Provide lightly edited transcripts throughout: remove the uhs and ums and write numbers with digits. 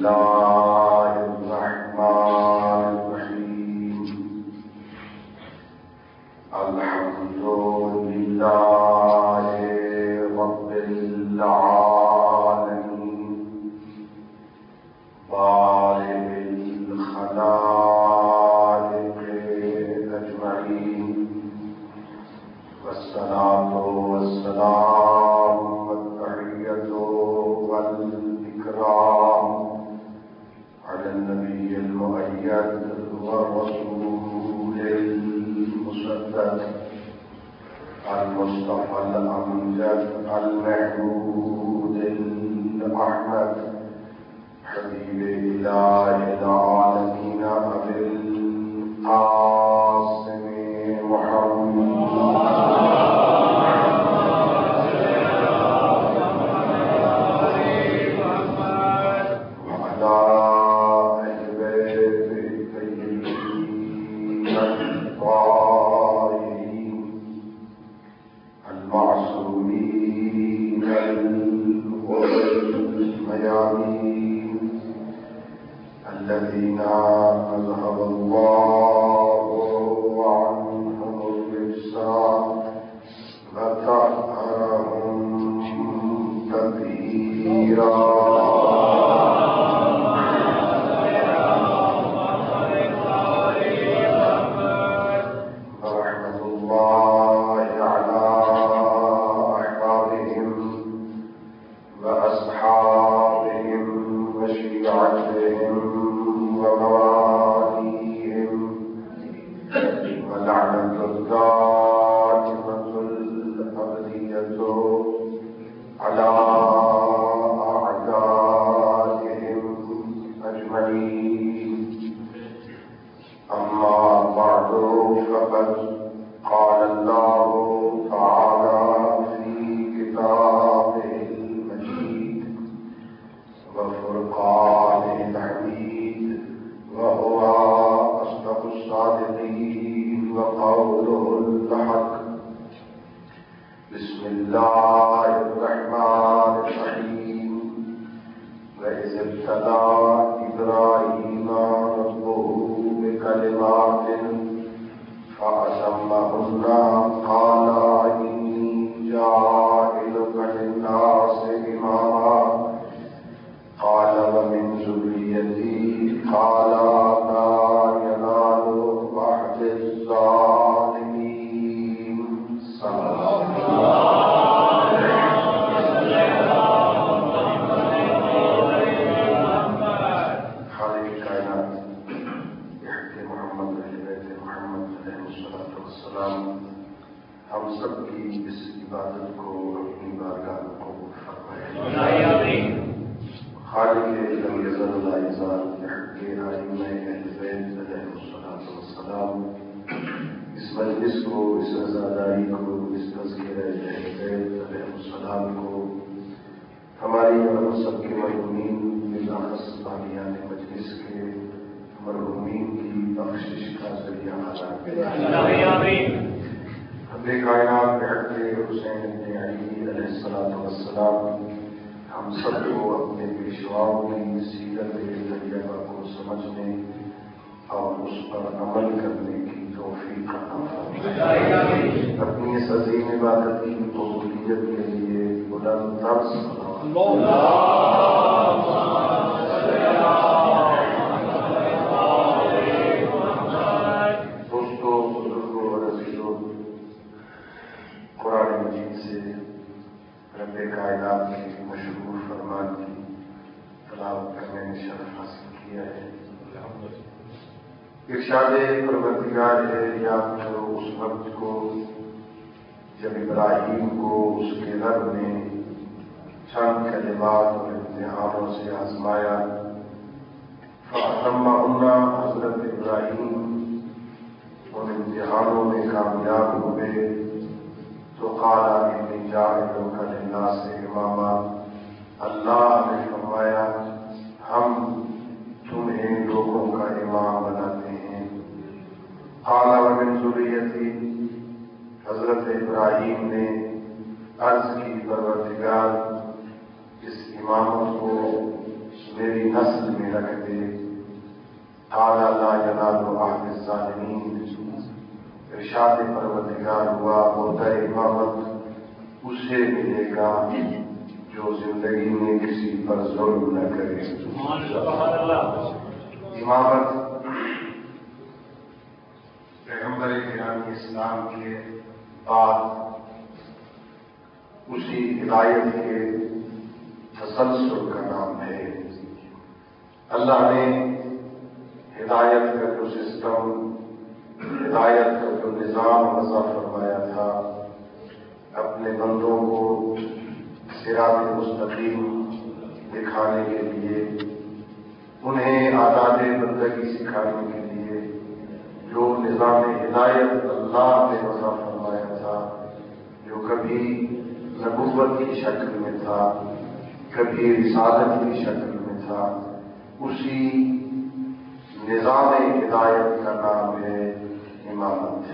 الله الرحمن الرحيم الحمد لله رب العالمين بارئ الخلائق أجمعين والصلاة والسلام والتحية والإكرام على النبي المؤيد والرسول المسدد المصطفى الأمجد المحمود الأحمد حبيب إله العالمين أبي القاسم محمد الذين أذهب الله عنهم الرجس وطهرهم تطهيرا ورحمة الله على أحبابهم وأصحابهم وشيعتهم ومواليهم ولعنة الدائمة الأبدية على أعدائهم أجمعين أما بعد فقد قال الله تعالى في كتابه المجيد وفرقانه الحميد وهو أصدق الصادقين وقوله الحق بسم الله الرحمن الرحيم وإذ ابتلى إبراهيم ربه بكلمات فأتمهن قال إني جاعلك للناس إماما قال ومن ذريتي قال لا ينال عهد الظالمين صلى الله عليه وسلم. خالق کائنات بحق محمد اہل بیت محمد علیہ الصلوۃ والسلام ہم سب کی اس عبادت کو اپنی بارگاہ میں قبول فرمائے. خالق لم يزل لا يزال بحق ائمہ اہل بیت علیہ الصلوۃ والسلام اس مجلس کو، اس عزاداری کو، اس تذکرہ اہل بیت علیہ السلام کو ہماری اور ہم سب کے مرحومین بالاخص باقیان مجلس کے مرحومین کی بخشش کا ذریعہ عطا فرمائے. رب کائنات بحق حسین بن علی علیہ الصلوۃ والسلام ہم سب کو اپنے پیشواؤں کی سیرت طیبہ کو سمجھنے اور اس پر عمل کرنے کی توفیق عطا فرمائے. اپنی اس عظیم عبادت کی قبولیت کے لیے بلند ترس دوستوں، بزرگوں اور عزیزوں، قرآن مجید سے رب کائنات کے مشہور فرمان کی تلاوت کرنے میں شرف حاصل کیا ہے. ارشاد پروردگار ہے یا جو اس وقت کو جب ابراہیم کو اس کے رب نے چند کلمات اور امتحانوں سے آزمایا. فأتمہن، حضرت ابراہیم ان امتحانوں میں کامیاب ہوئے تو قال انی جاعلک للناس اماما، اللہ نے فرمایا ہم تمہیں لوگوں کا امام بناتے ہیں. قال ومن ذریتی، حضرت ابراہیم نے عرض کی پروردگار اس امامت کو میری نسل میں رکھ دے۔ قال لا ینال عہد الظالمین، ارشاد پروردگار ہوا عہدہ امامت اسے ملے گا جو زندگی میں کسی پر ظلم نہ کرے۔ امامت پیغمبر گرامی اسلام کے بعد اسی ہدایت کے تسلسل کا نام ہے۔ اللہ نے ہدایت کا جو سسٹم، ہدایت کا جو نظام وضع فرمایا تھا، اپنے بندوں کو صراط مستقیم دکھانے کے لیے، انہیں آداب بندگی سکھانے کے لیے جو نظام ہدایت اللہ نے وضع فرمایا تھا، جو کبھی نبوت کی شکل میں تھا، کبھی رسالت کی شکل میں تھا، اسی نظام ہدایت کا نام ہے امامت۔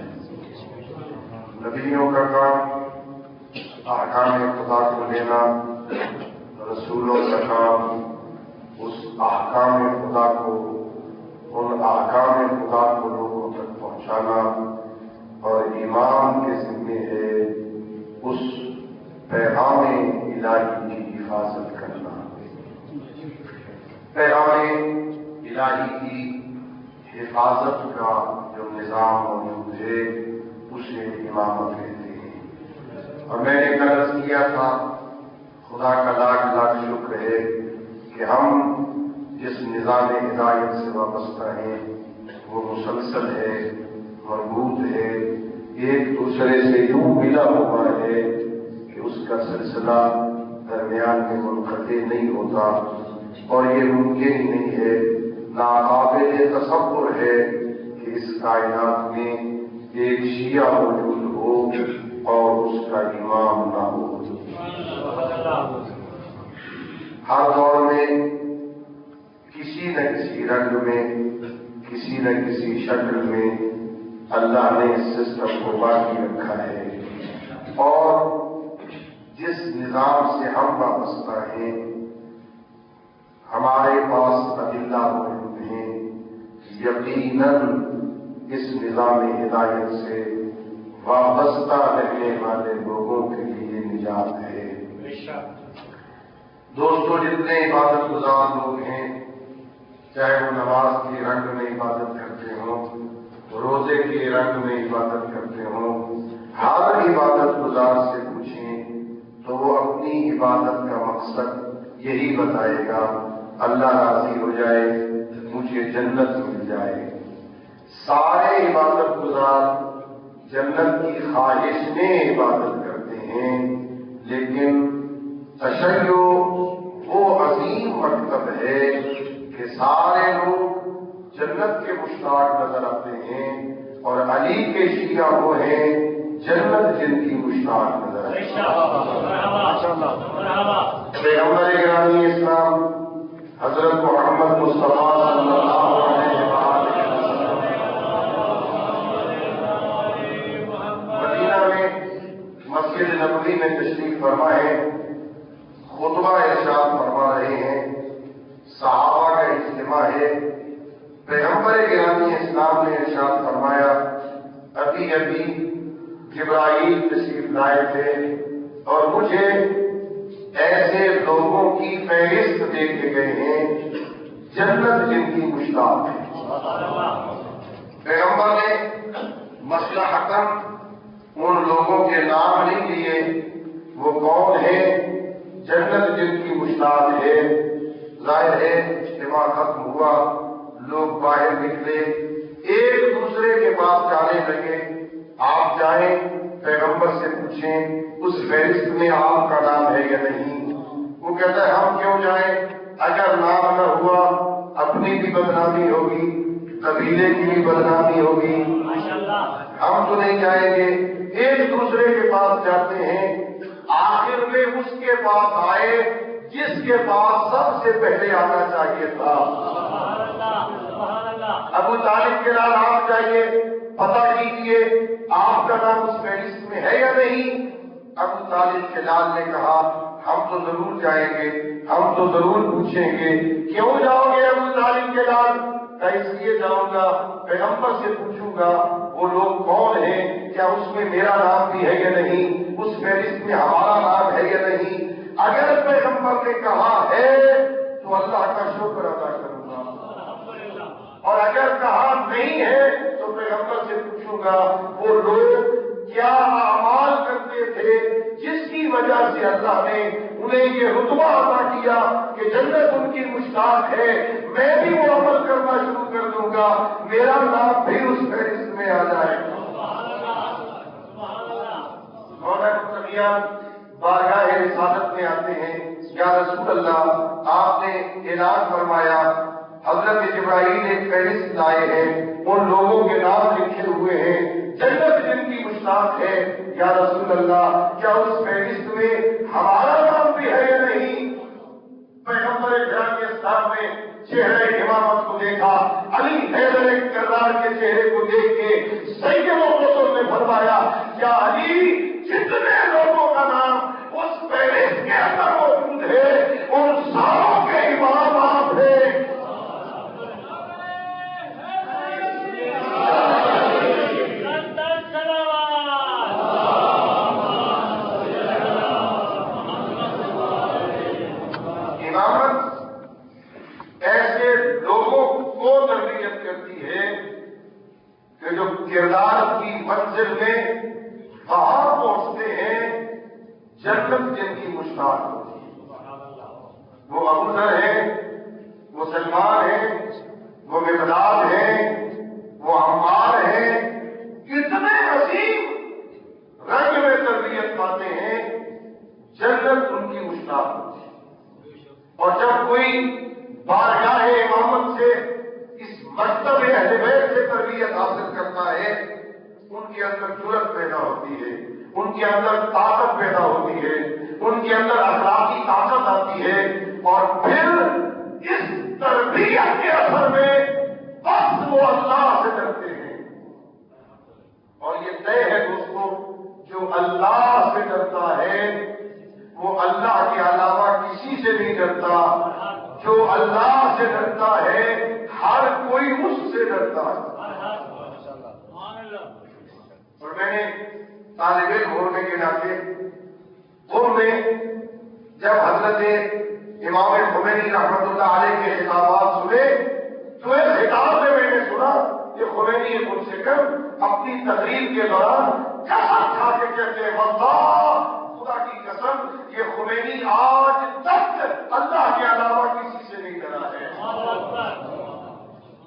نبیوں کا کام احکام خدا کو لینا، رسولوں کا کام اس احکام خدا کو، ان احکام خدا کو لوگوں تک پہنچانا، اور امام کے ذمہ ہے اس پیغام الہی کی حفاظت کرنا۔ پیغام الہی کی حفاظت کا جو نظام موجود ہے اسے امامت کہتے ہیں۔ اور میں نے عرض کیا تھا، خدا کا لاکھ لاکھ شکر ہے کہ ہم جس نظام ہدایت سے وابستہ ہیں وہ مسلسل ہے، مربوط ہے، ایک دوسرے سے یوں ملا ہوا ہے کہ اس کا سلسلہ درمیان میں منقطع نہیں ہوتا، اور یہ ممکن ہی نہیں ہے، ناقابل تصور ہے کہ اس کائنات میں ایک شیعہ موجود ہو اور اس کا امام نہ ہو۔ ہر دور میں کسی نہ کسی رنگ میں، کسی نہ کسی شکل میں اللہ نے اس سسٹم کو باقی رکھا ہے، اور جس نظام سے ہم وابستہ ہیں ہمارے پاس ادلہ موجود ہیں، یقیناً اس نظام ہدایت سے وابستہ رہنے والے لوگوں کے لیے نجات ہے۔ دوستو، جتنے عبادت گزار لوگ ہیں، چاہے وہ نماز کے رنگ میں عبادت کرتے ہوں، روزے کے رنگ میں عبادت کرتے ہوں، ہر عبادت گزار سے پوچھیں تو وہ اپنی عبادت کا مقصد یہی بتائے گا، اللہ راضی ہو جائے، مجھے جنت مل جائے۔ سارے عبادت گزار جنت کی خواہش میں عبادت کرتے ہیں، لیکن تشیع وہ عظیم مکتب ہے کہ سارے لوگ جنت کے مشتاق نظر آتے ہیں، اور علی کے شیعہ وہ ہیں جنت جن کی مشتاق نظر آتے ہیں۔ پیغمبر گرامی اسلام حضرت محمد مصطفیٰ صلی اللہ علیہ وسلم مدینہ میں مسجد نبوی میں تشریف فرما ہے، خطبہ ارشاد فرما رہے ہیں، صحابہ کا اجتماع ہے۔ پیغمبر گرامی اسلام نے ارشاد فرمایا، ابھی ابھی جبرائیل تشریف لائے تھے اور مجھے ایسے لوگوں کی فہرست دے کے گئے ہیں جنت جن کی مشتاق ہے۔ پیغمبر نے مصلحتاً ان لوگوں کے نام نہیں لیے، وہ کون ہیں جنت جن کی مشتاق ہے۔ ظاہر ہے اجتماع ختم ہوا، لوگ باہر نکلے، ایک دوسرے کے پاس جانے لگے، آپ جائیں پیغمبر سے پوچھیں اس فہرست میں آپ کا نام ہے یا نہیں۔ وہ کہتا ہے ہم کیوں جائیں، اگر نام نہ ہوا اپنی بھی بدنامی ہوگی، قبیلے کی بھی بدنامی ہوگی، ہم تو نہیں جائیں گے۔ ایک دوسرے کے پاس جاتے ہیں، آخر میں اس کے پاس آئے جس کے پاس سب سے پہلے آنا چاہیے تھا۔ ابو طالب کے نام آپ جائیے، پتہ کیجیے آپ کا نام اس فہرست میں ہے یا نہیں۔ ابو طالب کے لال نے کہا ہم تو ضرور جائیں گے، ہم تو ضرور پوچھیں گے کیوں جاؤ گے ابو طالب کے لال؟ اس لیے جاؤں گا پیغمبر سے پوچھوں گا وہ لوگ کون ہیں، کیا اس میں میرا نام بھی ہے یا نہیں، اس فہرست میں ہمارا نام ہے یا نہیں۔ اگر پیغمبر نے کہا ہے تو اللہ کا شکر ادا کروں گا، اور اگر کہا نہیں ہے تو پیغمبر سے پوچھوں گا وہ لوگ کیا اعمال کرتے تھے جس کی وجہ سے اللہ نے انہیں یہ رتبہ عطا کیا کہ جنت ان کی مشتاق ہے۔ میں بھی وہ عمل کرنا شروع کر دوں گا، میرا نام بھی اس فہرست میں آ جائے۔ مولانا مصطفیان بارگاہ رسالت میں آتے ہیں، یا رسول اللہ آپ نے اعلان فرمایا حضرت جبرائیل ایک فہرست لائے ہیں، ان لوگوں کے نام لکھے ہوئے ہیں جنت جن کی مشتاق ہے، یا رسول اللہ کیا اس فہرست میں ہمارا نام بھی ہے یا نہیں؟ پیغمبر اکرام کے سامنے چہرے امامت کو دیکھا، علی حیدر کرار کے چہرے کو دیکھ کے سیدوں رسول نے فرمایا یا علی جتنے لوگوں کا نام اس فہرست کے اندر موجود ہے ان ساروں کے امام آپ ہیں۔ جو کردار کی منزل میں وہاں پہنچتے ہیں جنت جن کی مشتاق ہوتی ہے، وہ ابو ذر ہیں، وہ سلمان ہیں، وہ مقداد ہیں، وہ عمار ہیں، کتنے عظیم رنگ میں تربیت پاتے ہیں، جنت ان کی مشتاق ہوتی ہے۔ اور جب کوئی بارگاہ امامت سے اس مکتب اہل بیت سے تربیت حاصل کرتا ہے ان کے اندر جرأت پیدا ہوتی ہے، ان کے اندر طاقت پیدا ہوتی ہے، ان کے اندر اخلاقی طاقت آتی ہے، اور پھر اس تربیت کے اثر میں بس وہ اللہ سے ڈرتے ہیں۔ اور یہ طے ہے دوستوں، جو اللہ سے ڈرتا ہے وہ اللہ کے علاوہ کسی سے نہیں ڈرتا، جو اللہ سے ڈرتا ہے ہر کوئی اس سے ڈرتا ہے۔ اور میں نے طالب علم ہونے کے ناطے ان میں جب حضرت امام خمینی رحمۃ اللہ علیہ کے خطابات سنے تو ایک خطاب میں نے سنا کہ خمینی ان سے کم اپنی تقریر کے دوران قسم کھا کے کہتے ہیں واللہ خدا کی قسم یہ خمینی آج تک اللہ کے علاوہ کسی سے نہیں ڈرا ہے۔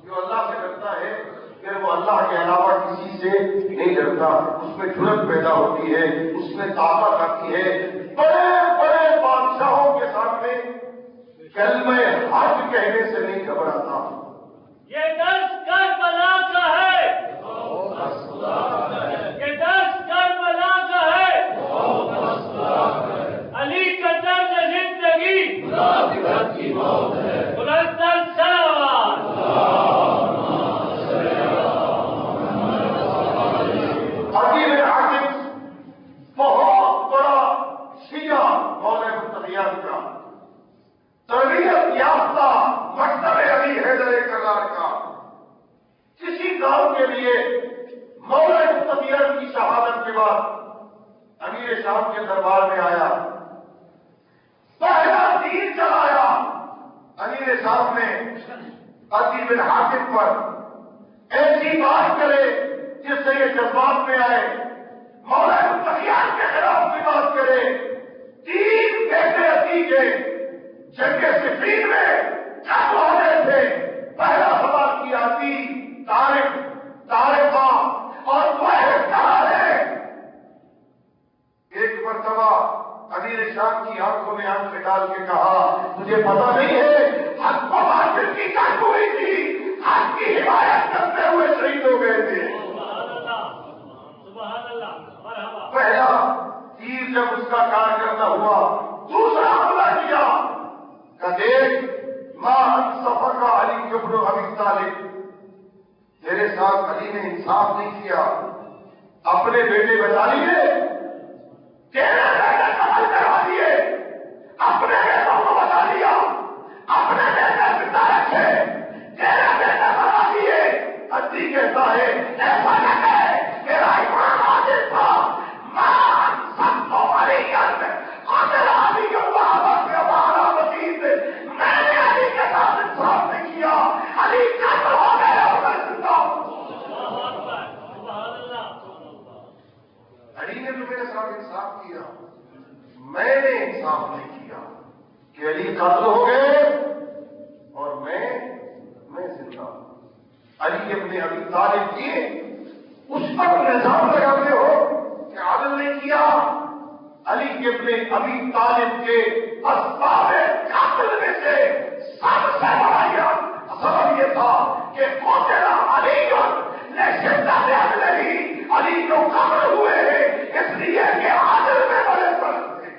جو اللہ سے ڈرتا ہے پھر وہ اللہ کے علاوہ کسی سے نہیں ڈرتا، اس میں جرأت پیدا ہوتی ہے، اس میں طاقت آتی ہے، بڑے بڑے بادشاہوں کے سامنے کلمہ حق کہنے سے نہیں گھبراتا۔ یہ درس کربلا کا ہے، یہ درس کربلا کا ہے، علی کا درد زندگی کی موت ہے، بلند سلام۔ علی بن حاتم بہت بڑا شیعہ مولانا مصطفیان کا تربیت یافتہ مکتب علی حیدر کرار کا، کسی کام کے لیے مولانا مصطفیان کی شہادت کے بعد امیر شام کے دربار میں آیا، پہلا تیر چلایا امیر شام نے علی بن حاتم پر، ایسی بات کرے جس سے یہ جذبات میں آئے، مولانا مصطفیان کے خلاف کی بات کرے۔ 3 بیٹے علی کے جنگ صفین میں جنگ ہو گئے تھے، پہلا سوال کیا تھی طارق طارقہ اور طارق کہاں ہے؟ ایک مرتبہ امیر شام کی آنکھوں میں آنکھ ڈال کے کہا تجھے پتا نہیں ہے حق و باطل کی جنگ ہوئی تھی، حق کی حمایت کرتے ہوئے شہید ہو گئے تھے۔ پہلا تیر جب اس کا کار کرنا ہوا، دوسرا حملہ کیا کہ دیکھ ماں سفر کا علی ابن ابی طالب، تیرے ساتھ علی نے انصاف نہیں کیا، اپنے بیٹے بچا لیے، تیرے بیٹے قتل کروا دیے، اپنے بیٹوں کو بتا دیا، اپنے بیٹے زندہ رکھے، تیرے بیٹے بنا دیے۔ ادی کہتا ہے ایسا نہ کہے، میرا ایمان عادل تھا، ماں سب کو علی قاتل علی کے بابت کے بارہ مزید میں نے علی کے ساتھ انصاف نہیں کیا، علی قتل ہو گئے اور میں زندہ ہوں۔ علی نے تو میرے ساتھ انصاف کیا، میں نے انصاف نہیں کیا کہ علی قتل ہو گئے اور میں زندہ ہوں۔ علی ابن ابی طالب کی اس پر الزام لگاتے ہو کہ عادل نہیں کیا۔ علی ابن ابی طالب کے اسباب قتل میں سے سب سے بڑا سبب یہ تھا کہ قتل علی نے شدت عدل علی جو قتل ہوئے ہیں اس لیے کہ عادل میں بڑے فرق تھے۔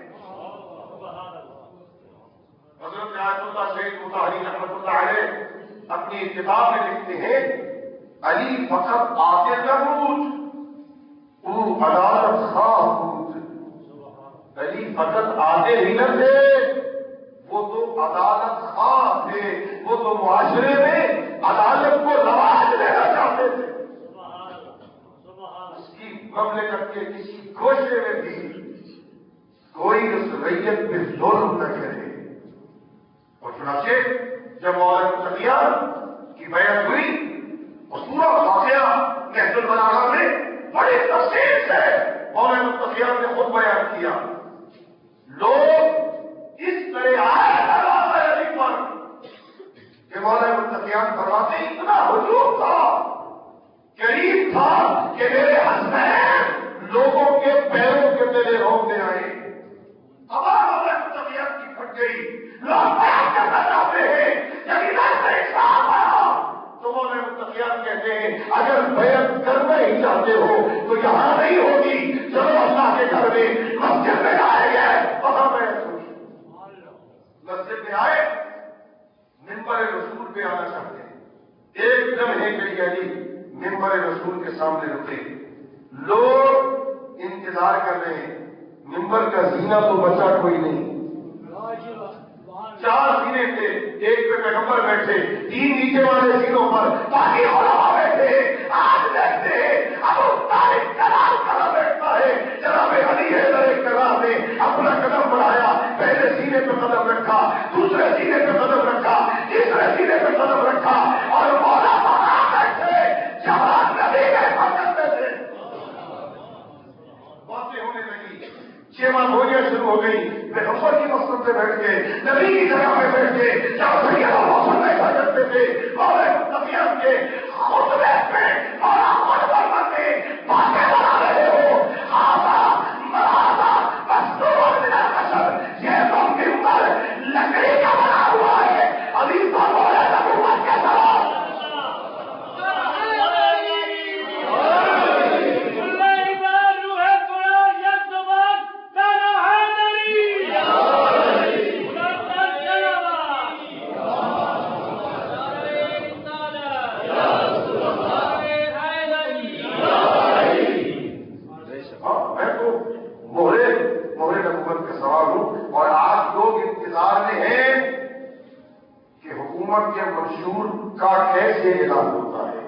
حضرت آیت اللہ شیخ مطہری رحمۃ اللہ علیہ اپنی کتاب میں لکھتے ہیں علی فقط عادل نہ بود، وہ عدالت خواہ بود۔ علی فقط عادل ہی نہ تھے، وہ تو عدالت خواہ تھے، وہ تو معاشرے میں عدالت کو رواج دینا چاہتے تھے۔ اس کی مملکت کے کسی گوشے میں بھی کوئی اس ریت پہ ظلم نہ کرے۔ اور چنانچہ جب مولانا متقیان کی بیعت ہوئی، اس پورا واقعہ نہج البلاغہ میں بڑی تفصیل سے مولانا متقیان نے خود بیان کیا۔ لوگ اس طرح آئے دروازہ علی پر کہ مولانا متقیان فرماتے اتنا ہجوم تھا، قریب تھا کہ میرے حسنین لوگوں کے پیروں کے تلے روکنے آئے۔ ہمارا مولانا متقیان کی پھٹ گئی، لوگ بیان کرنا چاہتے ہیں یقیناً سے انصاف آیا۔ تو مولانا متقیان کہتے ہیں اگر بیعت کرنا ہی چاہتے ہو تو یہاں نہیں ہوگی، چلو اللہ کے گھر میں مسجد میں آئے گئے، وہاں بیعت ہوگی۔ مسجد میں آئے، منبر رسول پہ آنا چاہتے ہیں، ایک دم ہے کہ علی منبر رسول کے سامنے رکھے، لوگ انتظار کر رہے ہیں، منبر کا زینہ تو بچا کوئی نہیں، 4 زینے تھے، ایک پہ پیغمبر بیٹھے، 3 نیچے والے زینوں پر باقی علماء بیٹھے۔ آج دیکھتے ہیں ابو طالب کلام کرا بیٹھتا ہے، جناب علی حیدر کرام نے اپنا قدم بڑھایا، پہلے سینے پہ قدم رکھا، دوسرے سینے پہ قدم رکھا، تیسرے سینے پہ قدم رکھا، اور مولا مولا بیٹھے جوان نبی کے کرتے تھے۔ باتیں ہونے لگی، شیوا بولیاں شروع ہو گئی، پیغمبر کی مسجد پہ بیٹھ کے، نبی کی جگہ پہ بیٹھ کے، جہاں سیدنا محمد ایسا کرتے تھے، مولانا متقیان کے خطبے میں مولا خود فرماتے باتیں بنا رہے ہو، آتا مراتا مستور من البشر، یہ تو منبر لکڑی کا بنا ہوا ہے، ابھی تو مولا نبوت کے ساتھ کے منشور کا کیسے اعلان ہوتا ہے۔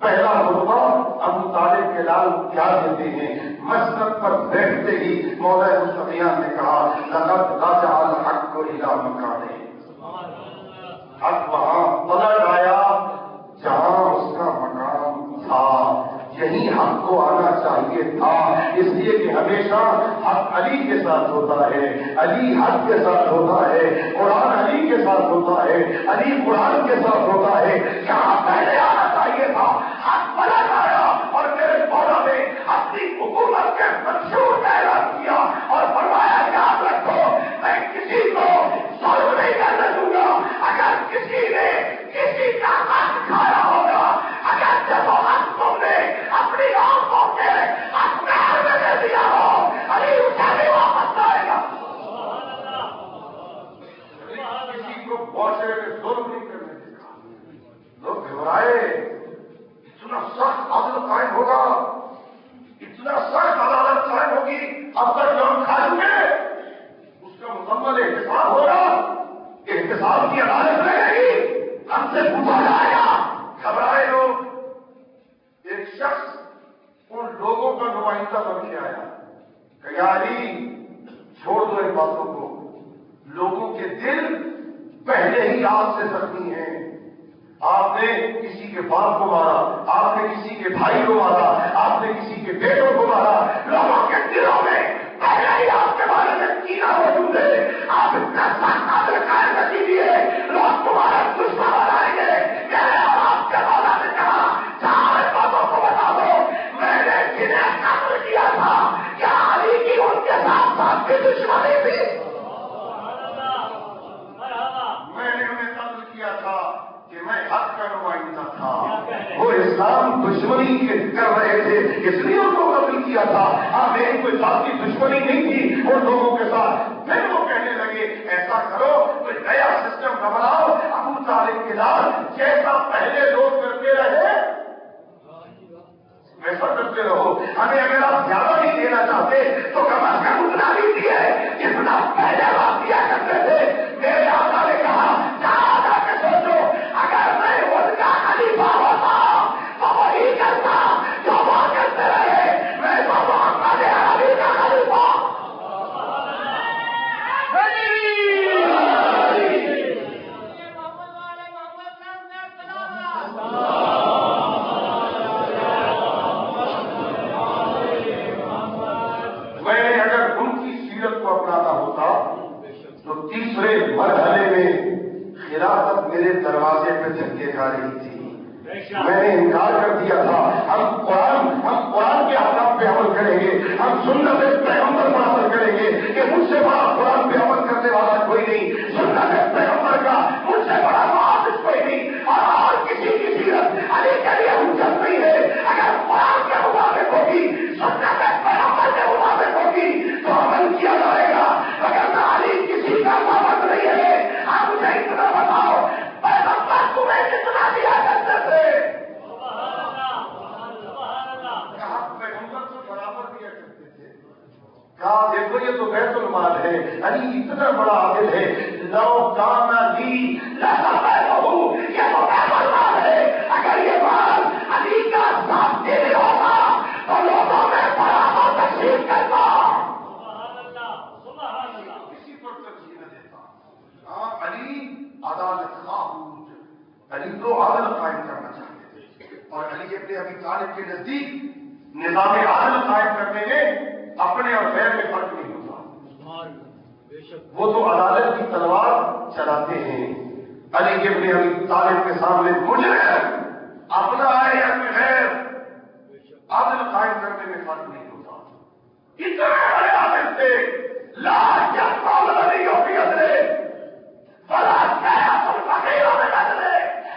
پہلا خطبہ ابو طالب کے لال کیا دیتے ہیں، مسجد پر بیٹھتے ہی مولانا متقیان نے کہا لقد رجع الحق الى مکانہ، حق وہاں پلٹ آیا جہاں اس کا مقام تھا، یہی حق کو آنا چاہیے تھا، اس لیے کہ ہمیشہ حق علی کے ساتھ ہوتا ہے، علی حق کے ساتھ ہوتا ہے، قرآن علی کے ساتھ ہوتا ہے، علی قرآن کے ساتھ ہوتا ہے، جہاں پہلے آنا چاہیے تھا حق پلٹ آیا، اور میرے مولا نے اپنی حکومت کے منشور کا اعلان کیا اور فرمایا یاد رکھو میں کسی کو ظلم نہیں کرنے دوں گا، اگر کسی نے کسی کا حق کھایا ہوگا، اگر جب حق تم نے اپنی آنکھوں کے اخبار میں دے دیا ہو، علی اسے بھی واپس آئے گا۔ کسی کو معاشرے میں ظلم نہیں کرنے دے گا، لوگ گھبرائے، اتنا سخت عدل قائم ہوگا، اتنا سخت عدالت قائم ہوگی لحاظ سے زخمی ہیں. آپ نے کسی کے باپ کو مارا, آپ نے کسی کے بھائی کو مارا, آپ نے کسی کے بیٹوں کو مارا. لوگوں کے دلوں میں پہلے ہی آپ کے بارے میں کینہ موجود ہے. آپ اتنا سخت عادل قائم کر دیجیے, لوگ تمہارا دشمن بنائیں گے. میں نے آپ کے مولا نے کہا سارے باتوں کو بتا دو, میں نے جنہیں قتل کیا تھا کیا علی کی ان کے ساتھ ساتھ کی دشمنی تھی؟ میں نے انہیں قتل کیا تھا کہ میں حق کا نمائندہ تھا. وہ اسلام دشمنی کر رہے تھے اس لیے ان کو قتل کیا تھا. ہاں میری کوئی ذاتی دشمنی نہیں تھی ان لوگوں کے ساتھ. پھر وہ کہنے لگے ایسا کرو کوئی نیا سسٹم کا بناؤ, ابو طالب کے ساتھ جیسا پہلے لوگ کرتے رہے ویسا کرتے رہو. ہمیں اگر آپ زیادہ نہیں دینا چاہتے تو کم از کم اتنا نہیں دیا ہے جتنا پہلے آپ دیا کرتے تھے. میرے آقا نے کہا جا کے سوچو, اگر میں ان کا خلیفہ ہوتا تو وہی کرتا جو وہ کرتے رہے. میں تو محمد عربی کا خلیفہ. میں نے اگر ان کی سیرت کو اپنانا ہوتا تو تیسرے مرحلے میں خلافت میرے دروازے پہ دھکے کھا رہی تھی. میں نے انکار کر دیا تھا. ہم قرآن کے احکام پہ عمل کریں گے, ہم سنت پیغمبر پر عمل کریں گے کہ مجھ سے بڑا قرآن پہ عمل کرنے والا کوئی نہیں, سنت پیغمبر کا مجھ سے بڑا محافظ کوئی نہیں, اور کسی کی سیرت علی کے لیے حجت نہیں ہے. اگر قرآن کے مطابق ہوگی, سنت پیغمبر کے مطابق ہوگی تو عمل کیا جائے گا. اگر علی کسی کا پابند نہیں ہے, آپ مجھے اتنا بتاؤ پیغمبر تمہیں کتنا دیا کرتے تھے؟ پیغمبر کو برابر دیا کرتے تھے. کہا دیکھو یہ تو بیت المال ہے, علی اتنا بڑا عادل ہے. لو کانا لی لہو, یہ تو بیت المال ہے. اگر یہ مال علی کا ساتھ دینے ہوتا تو لوگوں میں برابر تقسیم کرتا. کسی پر ترجیح نہ دیتا. ہاں علی عدالت خواہ, علی تو عدل قائم کرنا چاہتے تھے, اور علی ابن ابی طالب کے نزدیک نظام عدل قائم کرنے میں اپنے اور غیر میں فرق نہیں ہوتا. وہ تو عدالت کی تلوار چلاتے ہیں. علی ابن ابی طالب کے سامنے مجرم اپنا ہے یا غیر, عدل قائم کرنے میں فرق نہیں ہوتا. اتنے بڑے عادل تھے, لاکھ یا نہیں ہوتی ادرے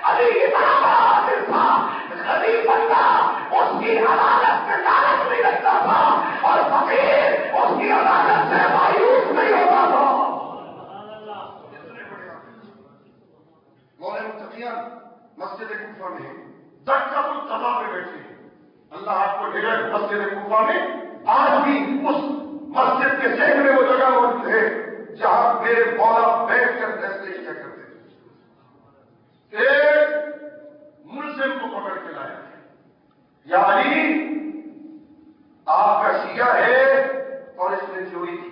علی اتنا بڑا عادل تھا, غریب بندہ اس کی عدالت میں لالچ نہیں رکھتا تھا, اور فقیر اس کی عدالت سے مایوس نہیں ہوتا تھا. مولا متقیان مسجد کوفہ میں درجۃ القضا میں بیٹھے ہیں. اللہ آپ کو ڈھیر مسجد کوفہ میں آج بھی اس مسجد کے ذہن میں وہ جگہ موجود ہے جہاں میرے مولا بیٹھ کر فیصلے کیا کرتے تھے. ایک ملزم کو پکڑ کے لایا, یا علی آپ کا شیعہ ہے اور اس نے چوری کی.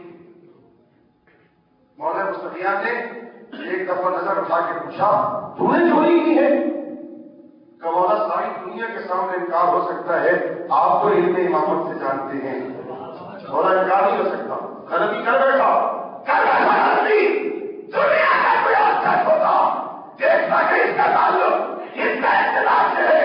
مولانا مستفیان نے ایک دفعہ نظر اٹھا کے پوچھا تو نے چوری کی ہے؟ کہ مولا ساری دنیا کے سامنے انکار ہو سکتا ہے, آپ تو علم امامت سے جانتے ہیں. مولا انکار نہیں ہو سکتا, غلطی کر بیٹھا دنیا کا کوئی اور شخص ہوتا دیکھتا کہ اس کا تعلق اس کا اختلاف سے ہے,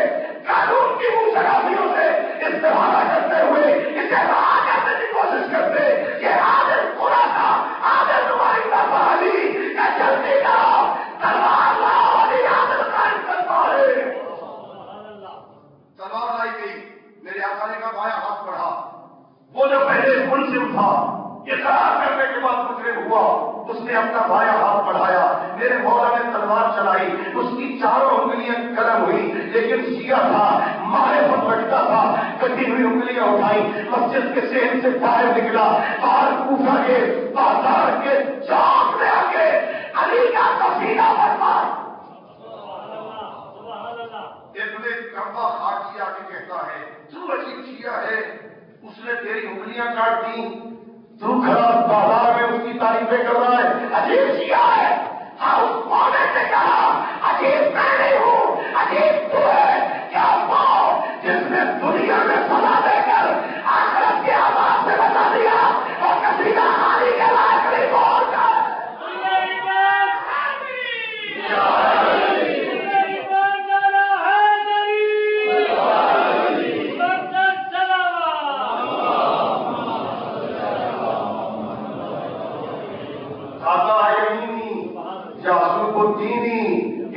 قانون کی منصرفیوں سے استفادہ کرتے ہوئے اسے رہا کرنے کی کوشش کرتے. یہ عادل پورا تھا, عادل نمائندہ علی کا جلدی کرو تلوار لاؤ, علی عادل قائم کرتا ہے. تلوار لائی گئی, میرے آقا نے کا بایاں ہاتھ بڑھا. وہ جو پہلے ملزم تھا اقرار کرنے کے بعد مجرم ہوا, اس نے اپنا بایاں ہاتھ بڑھایا. میرے مولا نے تلوار چلائی, اس کی چاروں انگلیاں قلم ہوئی, لیکن شیعہ تھا, معرفت رکھتا تھا. کٹی ہوئی انگلیاں اٹھائی, مسجد کے صحن سے باہر نکلا, باہر کوفہ کے بازار کے چوک میں آ کے علی کا سفینہ بنوا. ابن کعبہ خارجی آ کے کہتا ہے تو عجیب شیعہ ہے, اس نے تیری انگلیاں کاٹ دی, تو کھڑا بازار میں اس کی تعریفیں کر رہا ہے, عجیب شیعہ ہے, ہاں اس مومن نے کہا عجیب میں نہیں ہوں، عجیب تو ہے کیا پاؤ جس نے دنیا میں سزا دے کر آخرت کے عذاب سے بچا دیا اور کسی کا خالی کے لائق نہیں بول کر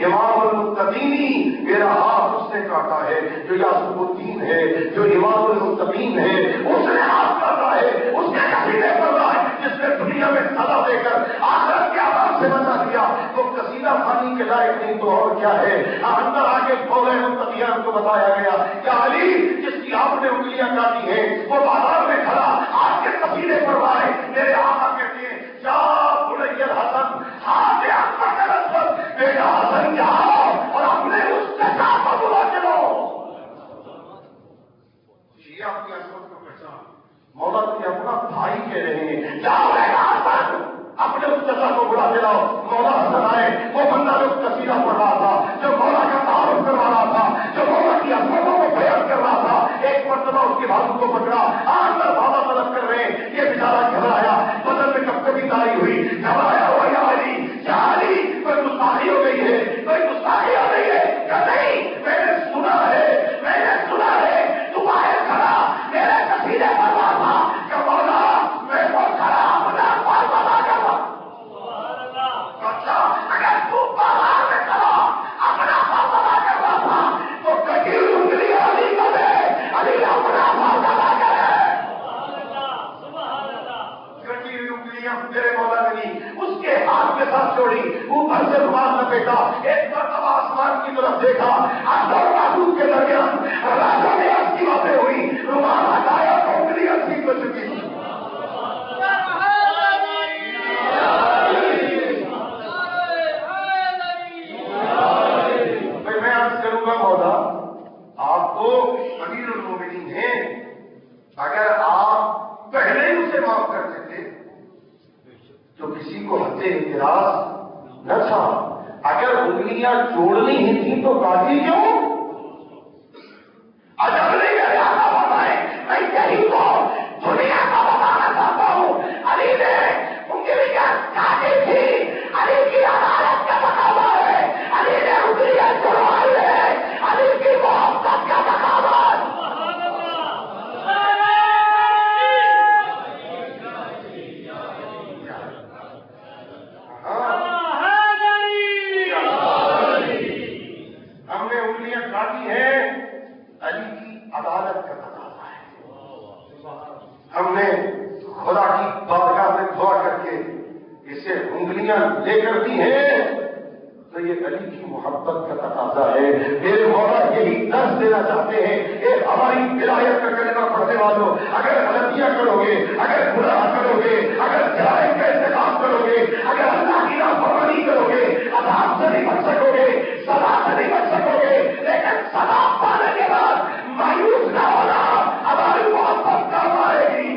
امام المتقین، میرا ہاتھ اس نے کاٹا ہے جو یعقوب الدین ہے، جو امام المتقین ہے، اس نے ہاتھ کاٹا ہے، اس کے قصیدے پڑھا ہے جس نے دنیا میں سزا دے کر آخرت کے عذاب سے بچا دیا، وہ قصیدہ خانی کے لائق نہیں تو اور کیا ہے؟ اندر آگے بولے متقیان کو بتایا گیا کہ علی جس کی آپ نے انگلیاں کاٹی ہیں وہ بازار میں کھڑا آپ کے قصیدے پڑھ رہا ہے، میرے آقا کہتے ہیں یا بنی الحسن ہاتھ بیٹا حسن جاؤ اور اپنے اس چچا کو بلا کے لو۔ شیعہ اپنی عظمت کو پہچان، مولا تمہیں اپنا بھائی کہہ رہے ہیں، جاؤ بیٹا حسن اپنے اس چچا کو بلا کے لاؤ۔ مولا حسن آئے، وہ بندہ جو قصیدہ پڑھ رہا تھا، جو مولا کا تعارف کروا رہا تھا، جو مولا کی عظمتوں کو بیان کر رہا تھا، ایک مرتبہ اس کے بازو کو پکڑا، اندر بابا طلب کر رہے ہیں، یہ بیچارہ گھبرایا، بدن میں کب کبھی تاری ہوئی، گھبرایا ہوا یا علی کوئی گستاخی ہو گئی ہے، کوئی گستاخی ہو گئی ہے کہ نہیں؟ میں نے سنا ہے تو باہر کھڑا میرے قصیدے پڑھ رہا تھا کہ مولا میں تو کھڑا اپنا پار بتا کر بچہ اگر تو بازار میں کھڑا اپنا پار بتا کر رہا تھا تو کٹی انگلی علی کا دے، علی اپنا پار بتا کر کٹی ہوئی انگلیاں میرے مولا نے نہیں، اس کے ہاتھ کے ساتھ چھوڑی، اوپر سے رومال لپیٹا، ایک مرتبہ آسمان کی طرف دیکھا، اور بازو کے درمیان راجا نے اس کی باتیں ہوئی، رومال ہٹایا تو انگلی اچھی بچ چکی تھی۔ میں عرض کروں گا مولا آپ تو امیر المومنین ہیں، اگر آپ پہلے ہی اسے معاف کر دیتے تو کسی کو حد اعتراض نہ تھا، اگر انگلیاں جوڑنی ہی تھی تو کاٹی کیوں؟ اگر نہیں بتائے میں یہی تو دنیا کا بتانا چاہتا ہوں، علی نے انگلیاں کاٹی تھی، علی کی عدالت کا تقاضا ہے، علی نے انگلیاں جڑوائی ہے، علی کی محبت کا تقاضا ہے۔ ہم نے انگلیاں کاٹی ہیں، علی کی عدالت کا تقاضا ہے، ہم نے خدا کی بارگاہ میں دعا کر کے اسے انگلیاں لے کر دی ہیں تو یہ علی کی محبت کا تقاضا ہے۔ میرے مولا یہی درس دینا چاہتے ہیں کہ ہماری ولایت کا کلمہ پڑھنے والوں اگر غلطیاں کرو گے، اگر گناہ کرو گے، اگر جرائم کا ارتکاب کرو گے، اگر اللہ کی نافرمانی کرو گے، عذاب سے نہیں بچ سکو گے، سزا سے نہیں بچ سکو گے، لیکن سزا پانے کے بعد مایوس نہ ہونا، ہماری محبت کام آئے گی۔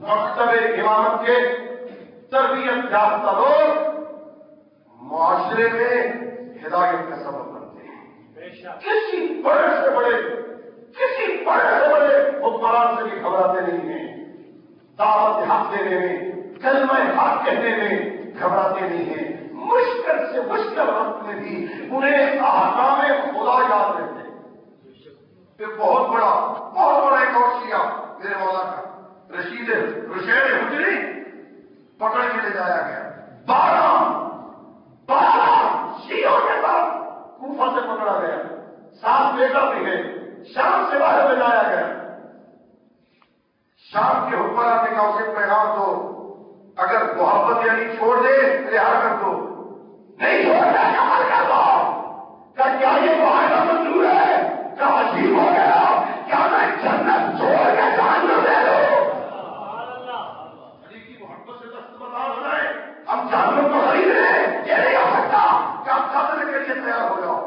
مکتب امامت کے تربیت یافتہ لوگ معاشرے میں ہدایت کا سبب بنتے ہیں، کسی بڑے سے بڑے حکمران سے بھی گھبراتے نہیں ہیں، دعوت حق دینے میں، کلمہ حق کہنے میں گھبراتے نہیں ہیں، مشکل سے مشکل وقت میں بھی انہیں احکام خدا یاد رہتے ہیں۔ پھر بہت بڑا ایک اور شیعہ میرے مولا کا رشید حجری پکڑ کے لے جایا گیا، 12 شیعوں کے ساتھ کوفہ سے پکڑا گیا، ساتھ بیٹا بھی ہے، شام سے باہر لے جایا گیا، شام کے حکمران نے کہا اسے پیغام دو، اگر محبت یعنی چھوڑ دے رہا کر دو، نہیں چھوڑنا عمل کر دو۔ کیا یہ معاہدہ منظور ہے؟ کیا عجیب ہو گیا، کیا میں جنت چھوڑ کے جہنم دے دوں؟ علی کی محبت سے دستبردار ہو جائے، ہم جہنم کو خرید رہے ہیں، یہ نہیں ہو سکتا کہ آپ قتل کے لیے تیار ہو جاؤ۔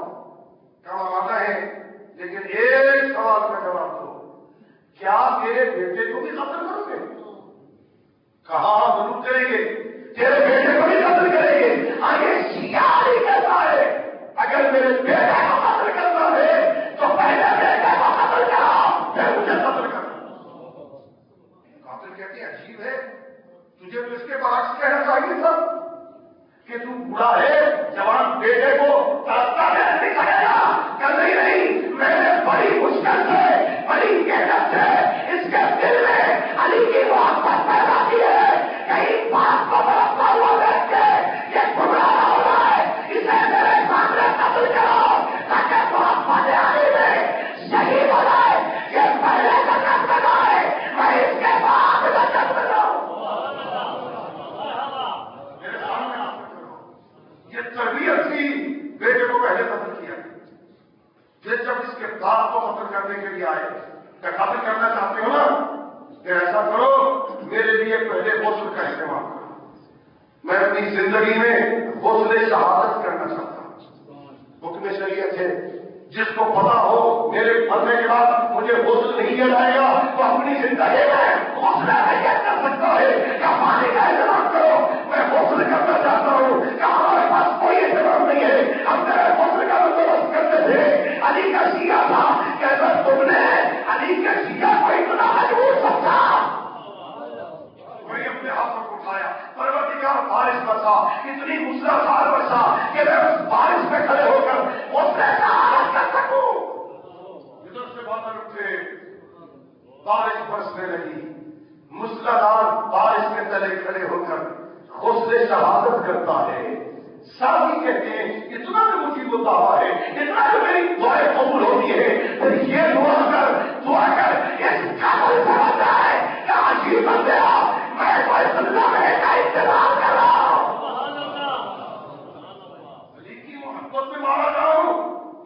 یہ سب کہ تو بوڑھا ہے جوان بیٹے کو تڑپتا ہے نہیں سکے گا کر نہیں میں نے بڑی مشکل سے بڑی محنت سے اس کے دل میں علی کی محبت پیدا کی ہے کہیں بات کو برستا ہوا دیکھ کے یہ گمراہ نہ ہو رہا ہے اسے میرے سامنے قتل کرو تاکہ محبت علی میں شہید ہو جائے یہ پہلے جنت میں جائے میں اس کے بعد جنت میں جاؤں میرے سامنے آپ کرو یہ تربیت تھی بیٹے کو پہلے قتل کیا پھر جب اس کے باپ کو قتل کرنے کے لیے آئے کیا قتل کرنا چاہتے ہو نا کہ ایسا کرو میرے لیے پہلے غسل کا استعمال کرو میں اپنی زندگی میں غسل شہادت کرنا چاہتا ہوں حکم شریعت ہے جس کو پتا ہو میرے مرنے کے بعد مجھے غسل نہیں کیا جائے گا تو اپنی زندگی میں غسل حیات کر سکتا ہے کیا پانی کا انتظام کرو میں غسل کرنا چاہتا ہوں کہ ہمارے پاس کوئی انتظام نہیں ہے ہم میرے غسل کا بندوبست کرتے تھے علی کا شیعہ تھا کہ اگر تم نے علی کا شیعہ کو اتنا مجبور سمجھا میں اپنے ہاتھوں کو اٹھایا پروردگار بارش برسا اتنی موسلادھار برسا کہ میں اس بارش میں کھڑے ہو کر غسل شہادت کر سکوں ادھر سے بادل اٹھے بارش برسنے لگی موسلادھار بارش کے تلے کھڑے ہو کر غسل شہادت کرتا ہے ساتھی کہتے ہیں اتنا جو مجھے وہ دعویٰ ہے اتنا جو میری دعائیں قبول ہوتی ہے پھر یہ دعا کر اس قابل سے ہوتا ہے کہ عجیب بندے میں کوئی اللہ کا انتظار کر رہا ہوں علی کی محبت میں مارا جاؤں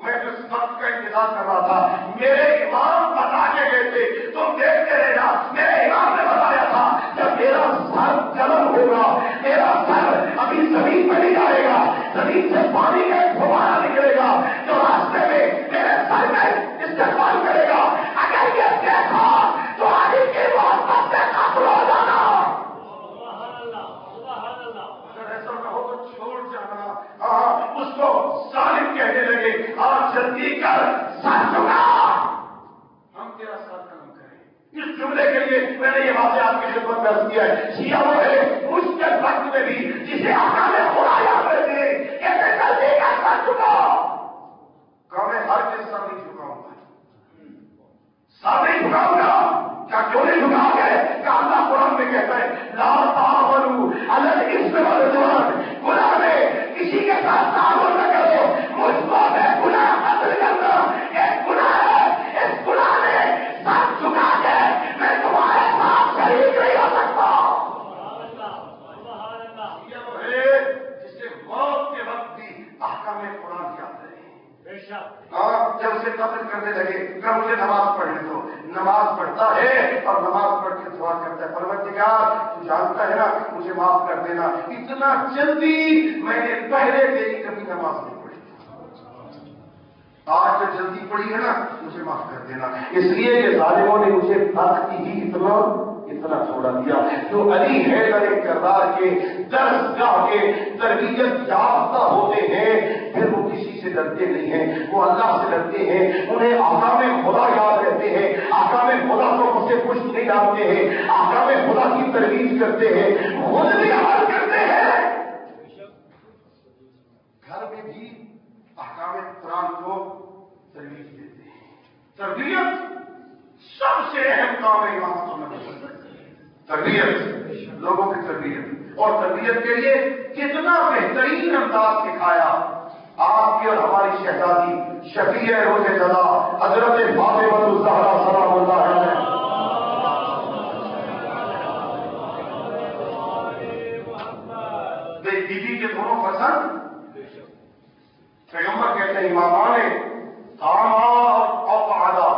میں جس وقت کا انتظار کر رہا تھا میرے امام بتا کے گئے تھے تم دیکھتے رہنا میرے امام نے بتایا تھا جب میرا سر جلن ہوگا میرا سر ابھی زمین پہ نہیں جائے گا زمین سے پانی کا فوارہ نکلے گا جو راستے میں میرے سر میں استعمال کرے گا اگر یہ دیکھا تو علی کی محبت سے قابل ہو جانا اگر ایسا نہ ہو تو چھوڑ جانا ہاں اس کو ظالم کہنے لگے اور جلدی کر سر چکا ہم تیرا ساتھ کام کریں اس جملے کے لیے میں نے یہ باتیں آپ کی خدمت میں عرض کیا ہے شیعہ وہ ہے مشکل وقت میں بھی جسے آقا نے خدا یاد رہتے ہیں کہتے جلدی کر سر چکا کہ میں ہر چیز سر نہیں چکاؤں گا سر نہیں چکاؤں گا کیا کیوں نہیں چکاؤ گے کہ اللہ قرآن میں کہتا ہے لا تعاونوا علی الاثم والعدوان گناہ میں کسی کے ساتھ تعاون نہ کرو مجھ کو ہے گناہ قتل کرنا ایک گناہ ہے اس گناہ میں سر چکا کے میں تمہارے ساتھ شریک نہیں ہو سکتا یہ وہ ہے جسے موت کے وقت بھی احکام قرآن یاد رہے ہاں جب اسے قتل کرنے لگے کہ مجھے نماز پڑھنے دو نماز پڑھتا ہے اور نماز پڑھ کے دعا کرتا ہے پروردگار تو جانتا ہے نا مجھے معاف کر دینا اتنا جلدی میں نے پہلے تیری کبھی نماز نہیں پڑھی آج جو جلدی پڑھی ہے نا مجھے معاف کر دینا اس لیے کہ ظالموں نے مجھے طاقتی ہی اتنا چھوڑا دیا جو علی حیدر کرار کے درس گاہ کے تربیت یافتہ ہوتے ہیں پھر وہ کسی سے ڈرتے نہیں ہیں وہ اللہ سے ڈرتے ہیں انہیں احکام خدا یاد رہتے ہیں احکام خدا کو سے پشت نہیں ڈالتے ہیں احکام خدا کی ترویج کرتے ہیں خود بھی عمل کرتے ہیں گھر میں بھی احکام قرآن کو ترویج دیتے ہیں تربیت سب سے اہم کام ہے امامتوں میں تربیت لوگوں کی تربیت اور تربیت کے لیے کتنا بہترین انداز دکھایا آپ کی اور ہماری شہزادی شفیع روز جزا حضرت فاطمہ الزہرا سلام اللہ علیہ بیوی کے دونوں پسند پیغمبر کہتے ہیں امامان قاما اور قعدا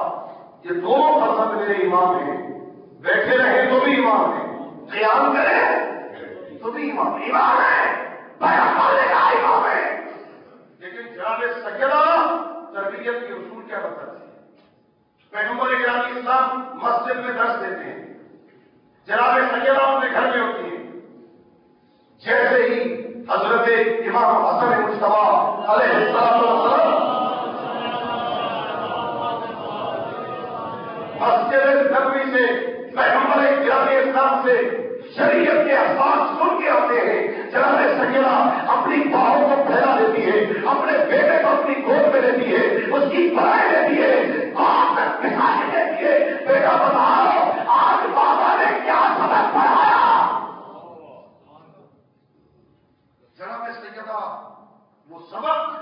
یہ دونوں پسند میرے امام ہیں بیٹھے رہے تو بھی امام ہے قیام کرے تو بھی امام ہے پیغمبر نے کہا امام ہے لیکن جناب سیدہ تربیت کے اصول کیا بتاتے ہیں پیغمبر گرامی اسلام مسجد میں درس دیتے ہیں جناب سیدہ اپنے گھر میں ہوتی ہیں جیسے ہی حضرت امام حسن مجتبی علیہ السلام مسجد نبوی سے پیغمبر گرامی اسلام سے شریعت کے الفاظ سن کے آتے ہیں. جناب سیدہ اپنی باہوں کو پھیلا دیتی ہے, اپنے بیٹے کو اپنی گود میں لیتی ہے, اس کی پڑھائی لیتی ہے, آج تک پڑھائی لیتی ہے. بیٹا بتاؤ آج بابا نے کیا سبق پڑھایا؟ جناب سیدہ وہ سبق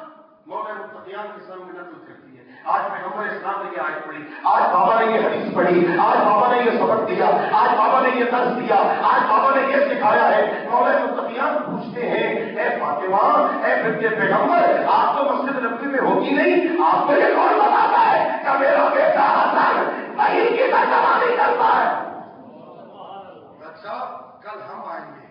مولا متقیان کے سامنے نقل کرتی ہے. آج پیغمبر اسلام نے یہ آیت پڑھی, آج بابا نے یہ حدیث پڑھی, آج بابا نے یہ سبق دیا, آج بابا نے یہ درس دیا, آج بابا نے یہ سکھایا ہے. مولا متقیان پوچھتے ہیں اے فاطمہ, اے بنت پیغمبر, آپ تو مسجد نبوی میں ہوگی نہیں, آپ کو یہ کون بتاتا ہے کہ میرا بیٹا حسن وہی کی ترجمانی کرتا ہے؟ اچھا کل ہم آئیں گے,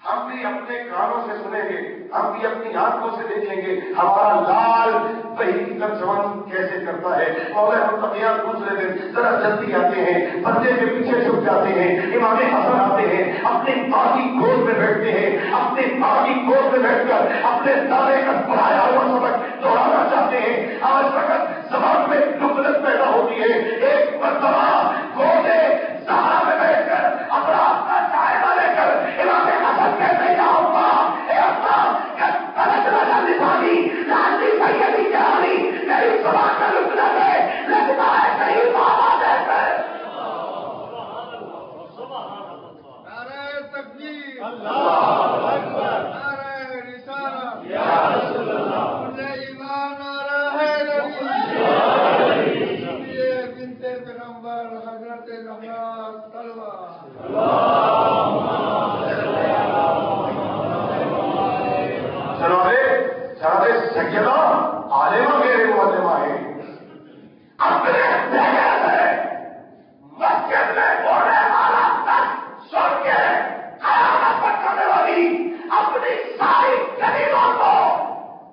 ہم بھی اپنے کانوں سے سنیں گے, ہم بھی اپنی آنکھوں سے دیکھیں گے ہمارا لال وہی کی ترجمانی کیسے کرتا ہے. مولا متقیان دوسرے دن ذرا جلدی آتے ہیں, پردے کے پیچھے چھپ جاتے ہیں. امام حسن آتے ہیں, اپنی ماں کی گود میں بیٹھتے ہیں, اپنی ماں کی گود میں بیٹھ کر اپنے دانے کا پڑھایا ہوا سبق دوہرانا چاہتے ہیں. آج وقت زبان میں لغت پیدا ہوتی ہے. ایک مرتبہ گودے زہرا میں بیٹھ کر اپنا جائزہ لے کر امام حسن کہتے جاؤں گا اے اللہ میری زبان کا لطف ہے, لگتا ہے کہیں بابا جیسے. نعرہ تکبیر, اللہ اکبر, نعرہ رسالت, یا رسول اللہ, ایمان نعرہ حیدری, بنت پیغمبر حضرت نماز طلبہ. جناب سیدہ عالمہ میرے معلمہ ہے, اپنے مسجد میں بولنے والا تک سن کے قیامت پر کرنے والی اپنی ساری غریبوں کو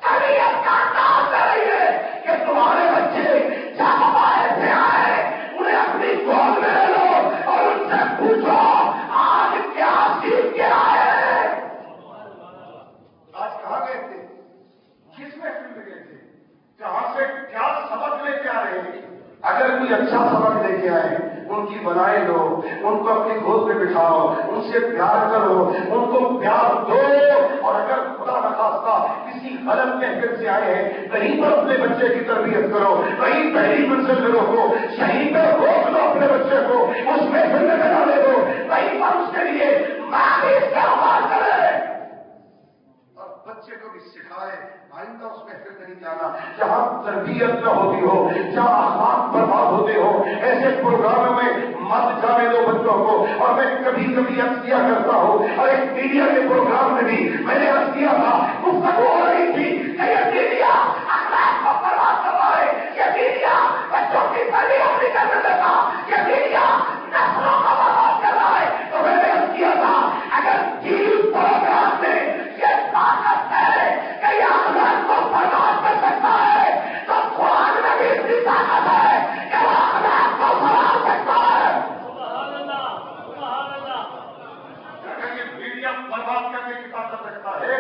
تربیت کا انداز دے رہی ہے کہ تمہارے بچے جب ہمارے سے آئے انہیں اپنی گود میں لے لو اور ان سے پوچھو آج کیا سیکھ کے آئے. آج کہاں گئے تھے, کس محفل میں گئے تھے, کہاں سے کیا سبق لے کے آ رہے ہیں؟ اگر کوئی اچھا سبق لے کے آئے ان کی بنائے لو, ان کو اپنی گود میں بٹھاؤ, ان سے پیار کرو, ان کو پیار دو. اور اگر خدا نخواستہ کسی غلط محفل سے آئے ہیں کہیں پر اپنے بچے کی تربیت کرو, کہیں پہلی منزل میں روکو, کہیں پہ روک لو اپنے بچے کو, اس محفل میں بنا لے دو, کہیں پر اس کے لیے ماں استعمال کرے اور بچے کو بھی سکھائے آئندہ اس محفل میں نہیں جانا جہاں تربیت نہ ہوتی ہو, جہاں اخلاق برباد ہوتے ہو. ایسے پروگراموں میں مت جانے دو بچوں کو. اور میں کبھی کبھی عرض کیا کرتا ہوں, اور ایک میڈیا کے پروگرام میں بھی میں نے عرض کیا تھا, گفتگو ہو رہی تھی کہ یہ میڈیا اخلاق کو برباد کر رہا ہے, یہ میڈیا بچوں کی تربیت نہیں کرنے دیتا, یہ میڈیا نسلوں کو برباد کر رہا ہے. تو میں نے عرض کیا تھا اگر ٹیوی پروگرام میں یہ طاقت ہے کہ یہ اخلاق کو برباد کر سکتا ہے تو قرآن میں بھی اتنی طاقت ہے کہ وہ اخلاق کو برباد سکتا ہے. سبحان اللہ, سبحان اللہ. اگر یہ میڈیا برباد کرنے کی طاقت رکھتا ہے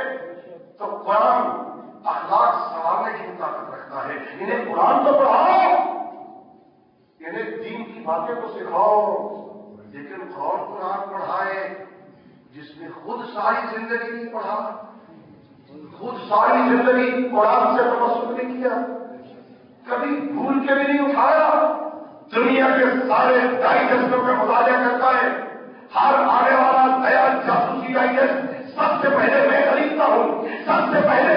تو قرآن اخلاق سنوارنے کی طاقت رکھتا ہے. انہیں قرآن کو پڑھاؤ, انہیں دین کی باتیں کو سکھاؤ, لیکن غور قرآن پڑھائے جس نے خود ساری زندگی نہیں پڑھا, خود ساری زندگی قرآن سے تمسک نہیں کیا, کبھی بھول کے بھی نہیں اٹھایا, دنیا کے سارے ڈائجسٹوں کا مطالعہ کرتا ہے, ہر آنے والا نیا جاسوسی ڈائجسٹ سب سے پہلے میں خریدتا ہوں, سب سے پہلے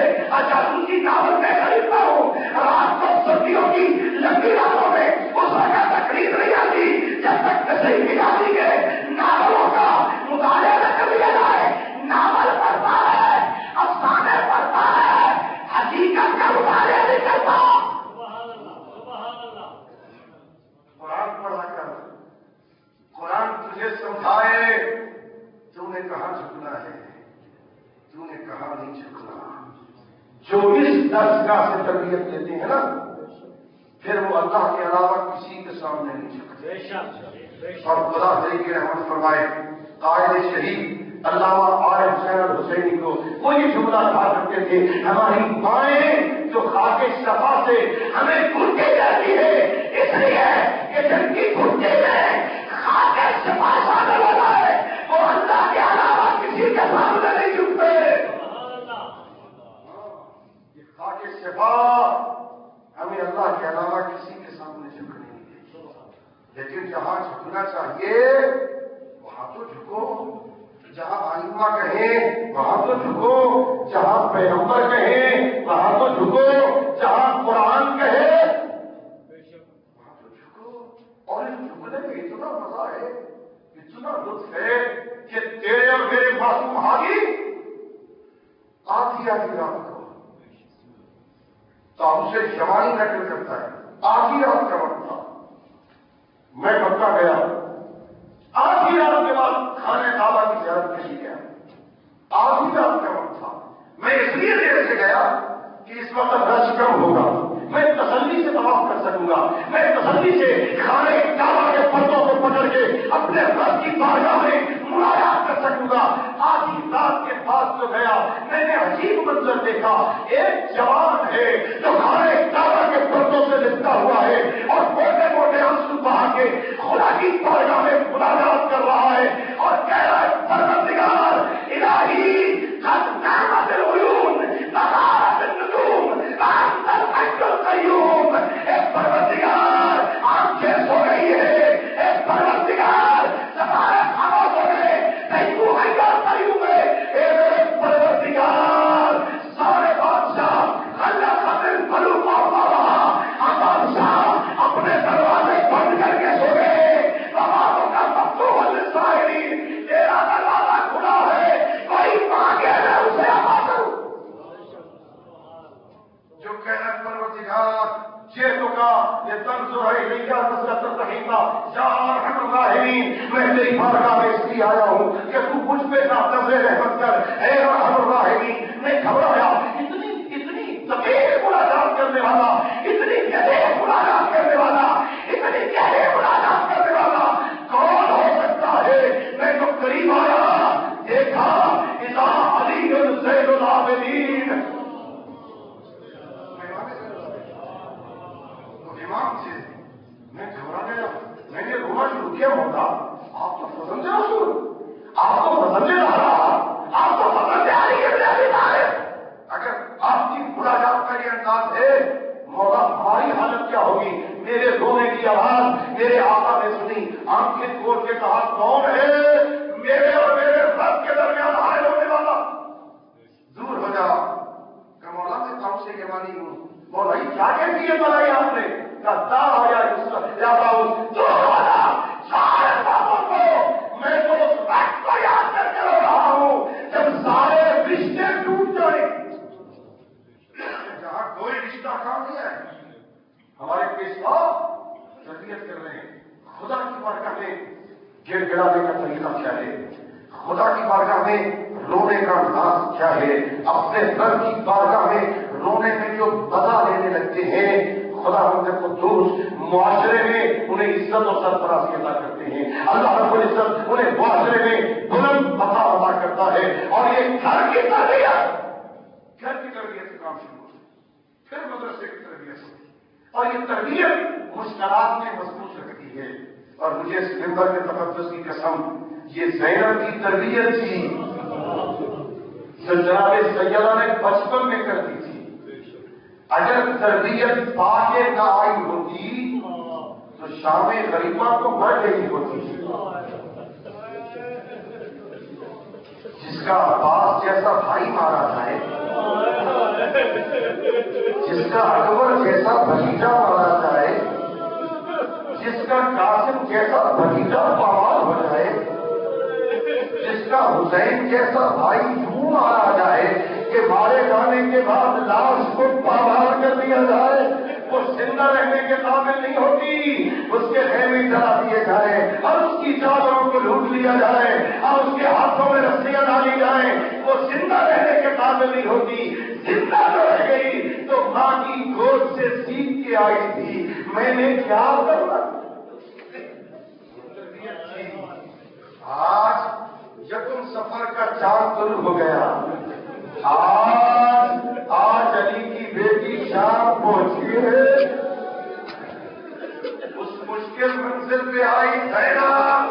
جاسوسی ناول میں خریدتا ہوں. رات کو سردیوں کی لمبی راتوں میں اس وقت تقریر نہیں آتی جب تک صحیح نکالی گئے ناولوں کا مطالعہ نہ کر لیا جائے. ناول پڑھتا ہے, افسانے پڑھتا ہے, حقیقت کا مطالعہ نہیں کرتا. قرآن پڑھا کر قرآن تجھے سمجھائے تو نے کہاں جھکنا ہے, تو نے کہاں نہیں جھکنا. جو اس درسگاہ سے تربیت لیتے ہیں نا پھر وہ اللہ کے علاوہ کسی کے سامنے نہیں جھکتے. اور خدا دے کے رحمت فرمائے قائد شہید علامہ عارف حسین الحسینی کو وہ یہ جملہ کہا کرتے تھے, ہماری مائیں جو خاک صفا سے ہمیں گھٹتی جاتی ہے اس لیے کہ جن کی گھٹتی میں خاک صفا شامل ہو جائے وہ اللہ لیکن جہاں جھکنا چاہیے وہاں تو جھکو، جہاں آئمہ کہیں وہاں تو جھکو، جہاں پیغمبر کہیں وہاں تو جھکو، جہاں قرآن کہے وہاں تو جھکو۔ اور اس جھکنے میں اتنا مزہ ہے، اتنا لطف ہے کہ تیرے اور میرے معصوم حاجی آدھی رات کو تابو سے شمالی نقل کرتا ہے، آدھی رات کا وقت تھا، میں مکہ گیا، آدھی رات کے بعد خانہ کعبہ کی زیارت کے لیے گیا، آدھی رات کا وقت تھا، میں اس لیے دیر سے گیا کہ اس وقت رش کم ہوگا، میں تسلی سے طواف کر سکوں گا، میں تسلی سے خانہ کعبہ کے پردوں کو پکڑ کے اپنے رب کی بارگاہ میں ملاقات کر سکوں گا۔ آدھی رات کے بعد جو گیا میں نے عجیب منظر دیکھا، ایک جوان ہے جو خانہ کعبہ کے پردوں سے لپٹا ہوا ہے اور موٹے موٹے آنسو بہا کے خدا کی بارگاہ میں ملاقات کر رہا ہے اور کہہ رہا ہے پروردگار الہی قد نعمت العیون نظارت النجوم انت الحی القیوم۔ اے پروردگار آنکھیں سو رہی ہے، اے پروردگار ستارے خاموش ہو گئے، نہیں تو حی القیوم ہے، اے میرے پروردگار سارے بادشاہ اللہ قدر ملوک بادشاہ اپنے دروازے بند کر کے سو گئے، بابا کا مفتوح للسائلین، تیرا دروازہ کھلا ہے، کوئی مانگے میں اسے عطا کروں۔ جو کہہ رہے پروردگار جیتوکا یہ تنظر الیک نظرۃ الرحیم یا ارحم الراحمین، میں تیری بارگاہ میں اس لیے آیا ہوں کہ تو مجھ پہ نظر رحمت کر، اے ارحم الراحمین۔ میں گھبرایا، اتنی دقیق ملاقات کرنے والا، اتنی دقیق ملاقات کرنے والا، اتنی گہری ملاقات کرنے والا کون ہو سکتا ہے؟ میں تو قریب آیا، دیکھا اذا علی زین العابدین، امام سے میں گھبرا گیا، میں نے رونا شروع کیا ہوتا، آپ تو پسند رسول، آپ تو پسند رہا، آپ تو پسند علی ابن ابی طالب۔ اگر آپ کی ملاقات کا یہ انداز ہے، مولا ہماری حالت کیا ہوگی؟ میرے رونے کی آواز میرے آقا نے سنی، آنکھیں کھول کے کہا کون ہے میرے اور میرے رب کے درمیان حائل ہونے والا؟ دور ہو جا کہ مولا میں کم سے یہ مانی ہوں۔ مولا ہی کیا کیفیت بنائی آپ نے؟ کہتا یا یوسف یا باؤس دور ہو جا، سارے باتوں کو میں تو اس وقت کو یاد کر کے رو رہا ہوں جب سارے رشتے ٹوٹ جائیں، جہاں کوئی رشتہ کام نہیں ہے۔ ہمارے پیشوا تربیت کر رہے ہیں، خدا کی بارگاہ میں گر گڑانے کا طریقہ کیا ہے، خدا کی بارگاہ میں رونے کا انداز کیا ہے، اپنے رب کی بارگاہ میں رونے میں جو مزہ لینے لگتے ہیں، خدا ہم کو دوست معاشرے میں انہیں عزت اور سرفرازی عطا کرتے ہیں، اللہ رب العزت انہیں معاشرے میں بلند مقام عطا کرتا ہے۔ اور یہ گھر کی تربیت سے کام شروع ہوتا ہے، پھر مدرسے کی تربیت ہوتی ہے، اور یہ تربیت مشکلات میں مضبوط رکھتی ہے۔ اور مجھے اس ممبر کے تقدس کی قسم، یہ زینب کی تربیت تھی جو جناب سیدہ نے بچپن میں کر دی تھی۔ اگر تربیت پا کے نہ آئی ہوتی تو شام غریبہ تو مر گئی ہوتی۔ جس کا عباس جیسا بھائی مارا جائے، جس کا اکبر جیسا بھتیجا مارا جائے، جس کا قاسم جیسا بھتیجا پامال ہو جائے، جس کا حسین جیسا بھائی یوں مارا جائے کہ مارے جانے کے بعد لاش کو پامال کر دیا جائے، وہ زندہ رہنے کے قابل نہیں ہوتی، اس کے خیمے جلا دیے جائیں اور اس کی چادروں کو لوٹ لیا جائے اور اس کے ہاتھوں میں رسیاں ڈالی جائیں، وہ زندہ رہنے کے قابل نہیں ہوتی۔ زندہ جو رہ گئی تو ماں کی گود سے سیکھ کے آئی تھی، میں نے کیا کرنا۔ آج یکم سفر کا چاند طلوع ہو گیا، آج علی کی بیٹی شام پہنچی ہے، اس مشکل منزل پہ آئی زینب،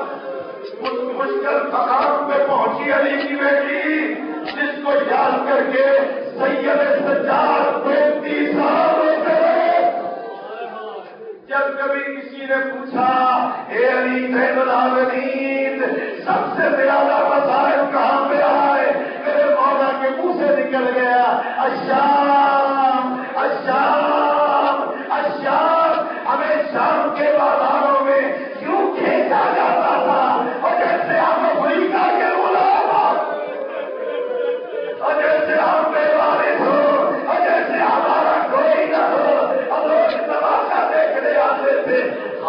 اس مشکل مقام پہ پہنچی علی کی بیٹی، جس کو یاد کر کے سید سجاد 35 سال ہوتے ہیں، جب کبھی کسی نے پوچھا اے علی زین العابدین سب سے زیادہ مسائل کہاں پہ آئے، میرے مولا کے منہ سے نکل گیا الشام الشام الشام. ہمیں شام کے بازاروں میں کیوں کھینچا جاتا تھا، اور جیسے ہم افریقہ کے غلام، اور جیسے ہم بے وارث ہو، اور جیسے ہمارا کوئی نہ ہو، اور لوگ تماشا دیکھنے آتے تھے.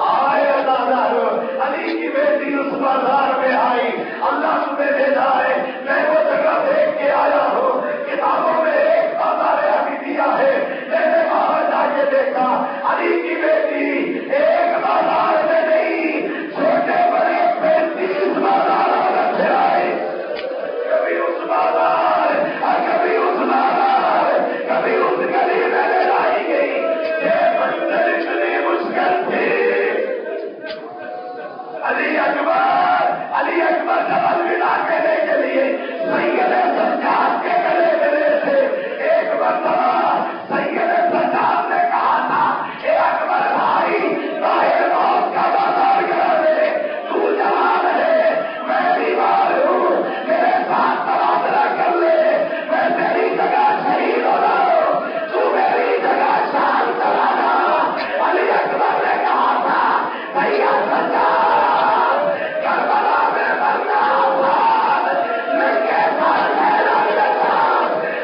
آئے ادادارو، علی کی بیٹی اس بازار میں آئی، اللہ تمہیں بھیجا ہے، میں وہ جگہ دیکھ کے آیا ہوں. کتابوں میں ایک بازار ابھی دیا ہے، میں نے وہاں جا کے دیکھا علی کی بیٹی ایک بازار میں نہیں، چھوٹے بڑے 35 بازار رکھے آئے. کبھی اس بازار اور کبھی اس بازار، کبھی اس گلی میں لے لائی گئی. یہ منزل اتنی مشکل تھی. علی اکبر جب الوداع کہنے کے لیے سید سجاد کے گلے ملے تھے، ایک مرتبہ سید سجاد نے کہا تھا اے اکبر بھائی، باہر موت کا بازار کرا دے، تو جوان ہے میں بیمار ہوں، میرے ساتھ تبادلہ کر لے، میں تیری جگہ شہید ہو رہا ہوں، تو میری جگہ شام چلا جا. علی اکبر نے کہا تھا سید سجاد کربلا میں مرنا آسان، میں کیسا میدان لیتا،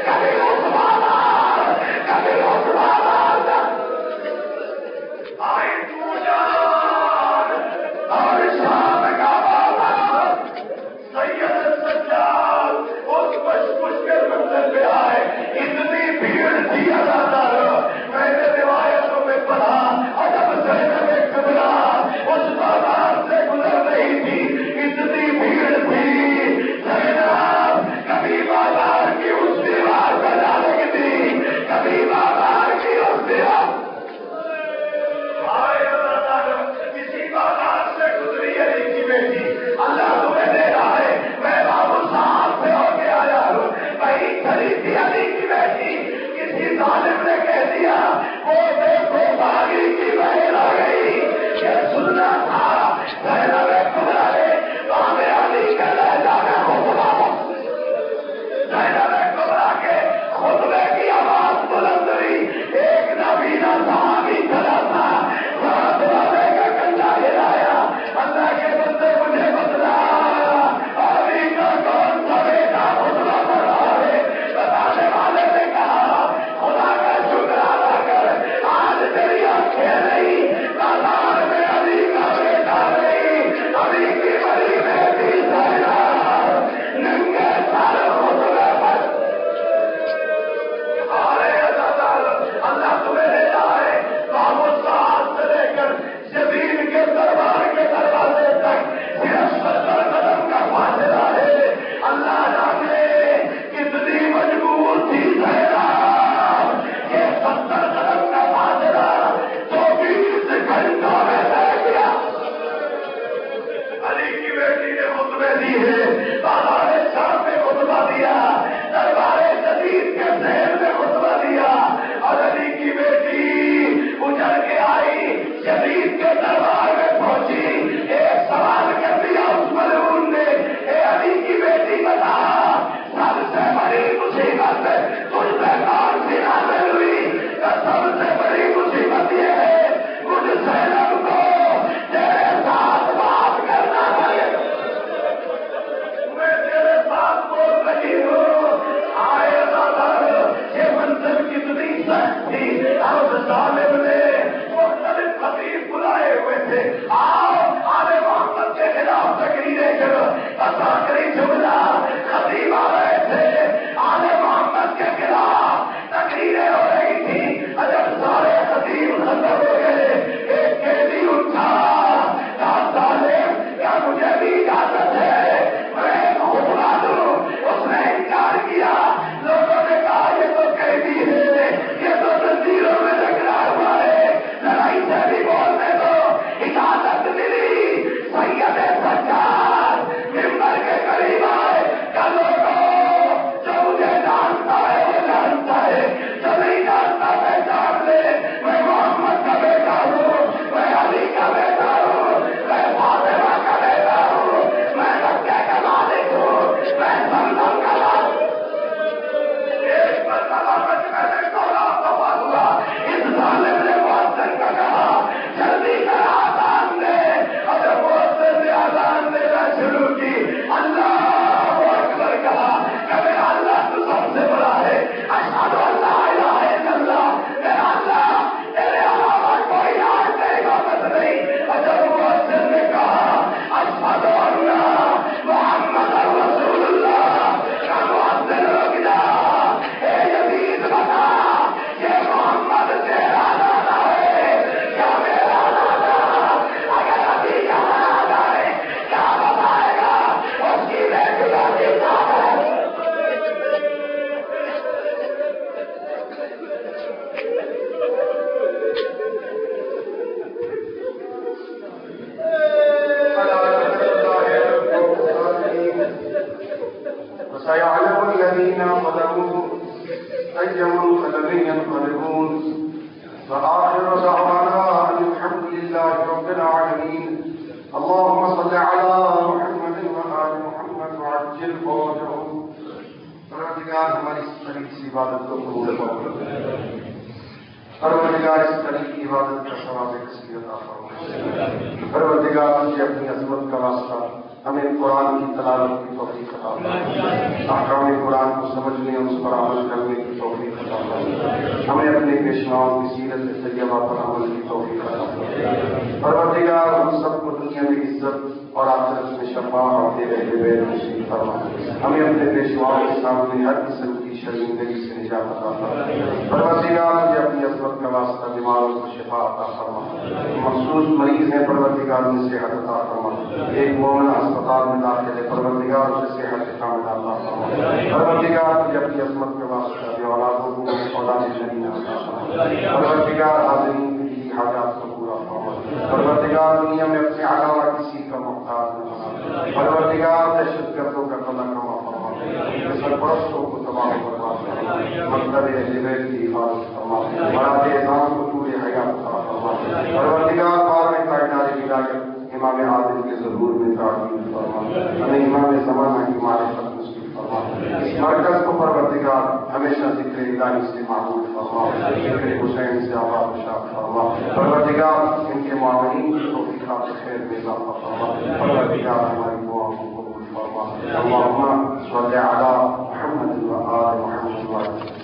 کبھی اس بازار کبھی اس بازار. آئی تو جان اور شام کا بازار. سید سجاد اس مشکل منزل پہ آئے، اتنی بھیڑ تھی ادادارو، میں نے روایتوں میں پڑھا. اور جب زینب کبریٰ اس بازار سے گزر رہی تھی، اتنی بھیڑ تھی، زینب کبھی بازار کی اس دیوار پر جا لگتی، کبھی بازار کی اس دیوار. آئے العالمين. اللهم صل على محمد وآل محمد وعجل فرجهم. پروردگار ہماری اس طرح کی عبادت کو قبول فرما. پروردگار اس طرح کی عبادت کا ثواب کثیر عطا فرما. پروردگار مجھے اپنی عظمت کا واسطہ ہمیں قرآن کی تلاوت کی توفیق عطا فرما. احکام قرآن کو سمجھنے اور اس پر عمل کرنے کی توفیق عطا فرما. ہمیں اپنے پیشواؤں کی سیرت طیبہ پر عمل کی توفیق عطا فرما. پروردگار ہم سب کو دنیا میں عزت اور آخرت میں شفاعت اور تیرے بے نصیب فرما. ہمیں اپنے پیشواؤں کے سامنے ہر قسم کی شرمندگی سے نجات عطا فرما. پروردگار مجھے اپنی عظمت کا واسطہ بیماروں کو شفا عطا فرما. مخصوص مریض ہیں پروردگار میں صحت عطا فرما. ایک مومن اسپتال میں داخل ہے پروردگار اسے صحت کاملہ عطا فرما. پروردگار مجھے اپنی عظمت کے واسطہ بے اولادوں کو اولاد نبی عطا فرما. پروردگار حاضرین کی حاجات کو پورا فرما. پروردگار دنیا میں اپنے علاوہ کسی کا محتاج نہ بنا. پروردگار دہشت گردوں کا قلع کما فرما. سرپرستوں کو تباہ برباد فرما. مکتب اہل بیت کی حفاظت فرما. مراد اعظام کو پورے حیات عطا فرما. پروردگار بار میں کائنات ولایت امام عادل کے ظہور میں تعظیم فرما. ہمیں امام زمانہ کی معرفت نصیب فرما. اس مرکز کو پروردگار ہمیشہ ذکر الہی سے معمول فرما. ذکر حسین سے آباد و شاد فرما. پروردگار ان کے معاونین کی توفیقات خیر میں اضافہ فرما. پروردگار ہماری دعاؤں کو قبول فرما. اللهم صل على محمد وآل محمد وعلى